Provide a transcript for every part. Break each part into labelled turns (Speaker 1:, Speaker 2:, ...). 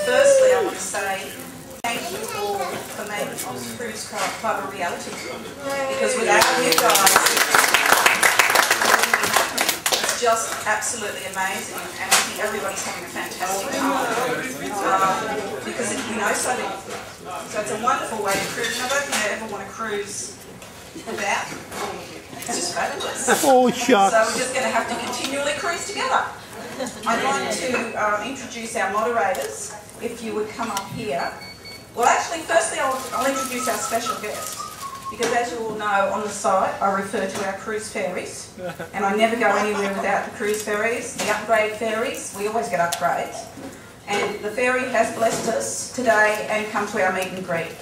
Speaker 1: Firstly, I want to say thank you all for making Oz Cruise Club a reality. Because without you guys, it's just absolutely amazing, and I think everybody's having a fantastic time. Because we know so little. So it's a wonderful way to cruise, and I don't think I ever want to cruise without all of you. It's just fabulous.
Speaker 2: Oh, shucks.
Speaker 1: So we're just going to have to continually cruise together. I'd like to introduce our moderators, if you would come up here. Well, actually, firstly, I'll introduce our special guest, because as you all know, on the site, I refer to our cruise ferries, and I never go anywhere without the cruise ferries, the upgrade ferries. We always get upgrades. And the ferry has blessed us today and come to our meet and greet.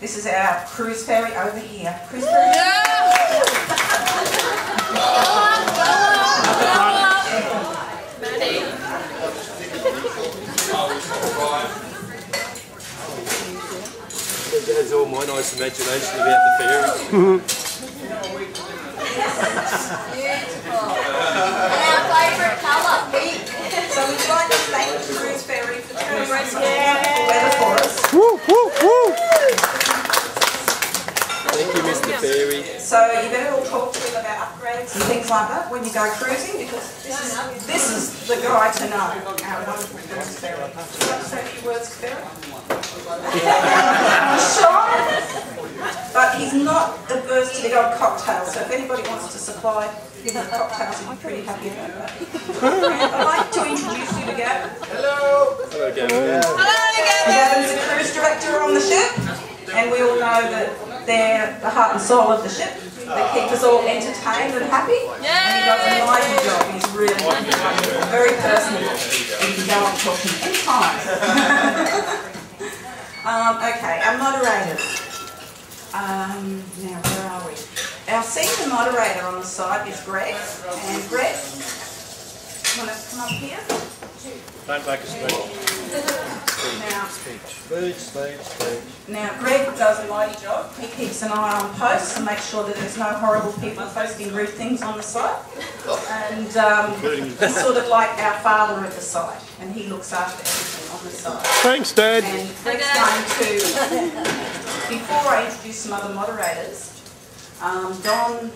Speaker 1: This is our cruise ferry over here. Cruise ferry.
Speaker 3: That's all my nice imagination about the ferry.
Speaker 4: Beautiful. And our favourite colour, pink.
Speaker 1: So we'd like to thank the cruise ferry for turning around some wonderful weather for us.
Speaker 2: Woo, woo, woo.
Speaker 3: Thank you, Mr. Ferry.
Speaker 1: So you better all talk to him about upgrades and things like that when you go cruising, because this is the guy to know, our wonderful cruise ferry. Would you like to say a few words, Ferry? Shy, but he's not averse to the old cocktail, so if anybody wants to supply him with cocktails, he'd be pretty happy about that. And I'd like to introduce you to Gavin.
Speaker 3: Hello. Hello, Gavin.
Speaker 1: Gavin's the cruise director on the ship, and we all know that they're the heart and soul of the ship. They keep us all entertained and happy, and he does a mighty job. He's really wonderful, very personable. You can go on talking anytime. Okay, our moderators. Now, where are we? Our senior moderator on the site is Greg. And Greg, you want to come up here?
Speaker 3: Don't make a speech.
Speaker 1: Now, Greg does a mighty job. He keeps an eye on posts and makes sure that there's no horrible people posting rude things on the site. And he's sort of like our father at the site, and he looks after everything on the site.
Speaker 2: Thanks, Dad.
Speaker 1: And Greg's going to, before I introduce some other moderators, Don,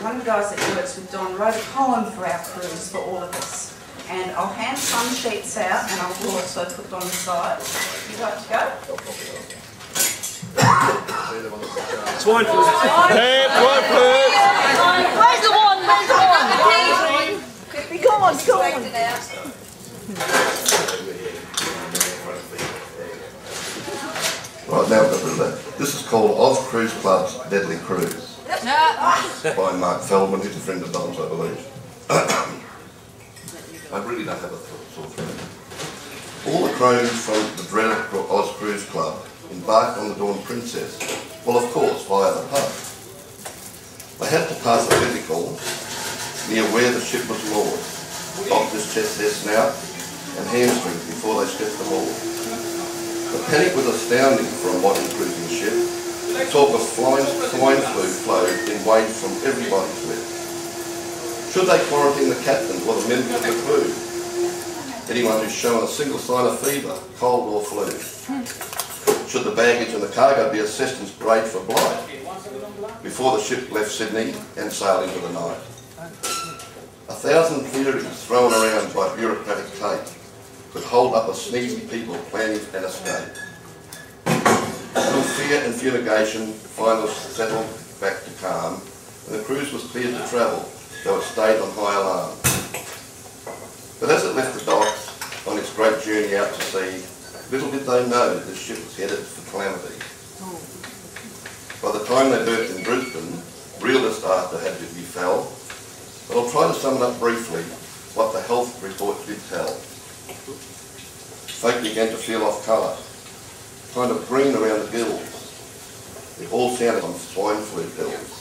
Speaker 1: one of the guys that works with Don, wrote a poem for our cruise for all of us. And I'll hand some sheets out, and I will also put them on the side. Would you like to go?
Speaker 3: Swine flu.
Speaker 2: Hey, swine flu.
Speaker 4: Where's the one? Where's the one? Come on, come on.
Speaker 5: Right, now we've got rid of that. This is called Oz Cruise Club's Deadly Cruise by Mark Feldman, who's a friend of Don's, I believe. I really don't have a sore throat. All the crones from the dreaded Oz Cruise Club embarked on the Dawn Princess, well, of course, via the pub. They had to pass a physical near where the ship was moored, doctors checked their snout and hamstrings before they stepped aboard. The panic was astounding for a modern cruising ship. Talk of swine flu flowed in waves from everybody's lips. Should they quarantine the captains or the members of the crew? Anyone who's shown a single sign of fever, cold or flu? Should the baggage and the cargo be assessed and sprayed for blight before the ship left Sydney and sailed into the night? 1,000 theories thrown around by bureaucratic tape could hold up a sneezy people planning an escape. Through fear and fumigation, finally settled back to calm, and the cruise was cleared to travel, though it stayed on high alarm. But as it left the docks on its great journey out to sea, little did they know the ship was headed for calamity. By the time they berthed in Brisbane, real disaster had to befell, but I'll try to sum it up briefly what the health report did tell. Folk began to feel off colour, kind of green around the gills. It all sounded on swine flu pills.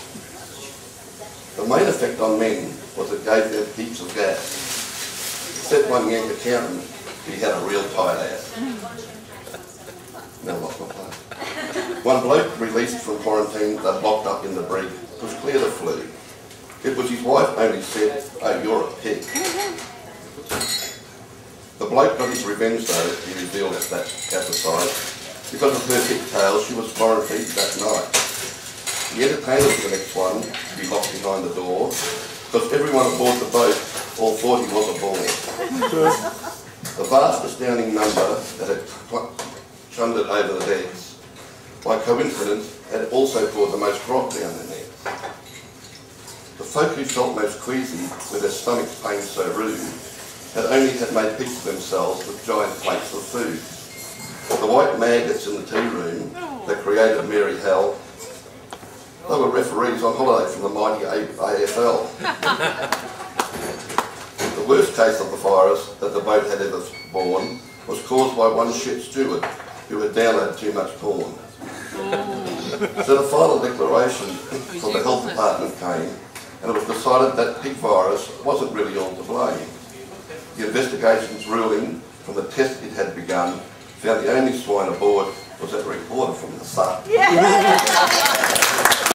Speaker 5: The main effect on men was it gave them heaps of gas. Except one young accountant, he had a real tight ass. Now lost my place. One bloke released from quarantine that locked up in the brig was clear the flu. It was his wife only said, "Oh, you're a pig." The bloke got his revenge though, he revealed at that episode. Because of her thick tail, she was quarantined that night. The entertainer was the next one to be locked behind the door, because everyone aboard the boat, all 40 was aboard. The vast astounding number that had chundered over the decks, by coincidence, had also poured the most grog down their necks. The folk who felt most queasy, with their stomachs pain so rude, had only made peace of themselves with giant plates of food. The white maggots in the tea room that created merry hell, they were referees on holiday from the mighty AFL. The worst case of the virus that the boat had ever borne was caused by one ship steward who had downloaded too much porn. So the final declaration from the health department came, and it was decided that pig virus wasn't really all to blame. The investigation's ruling from the test it had begun found the only swine aboard was that reporter from the Sun. Yeah.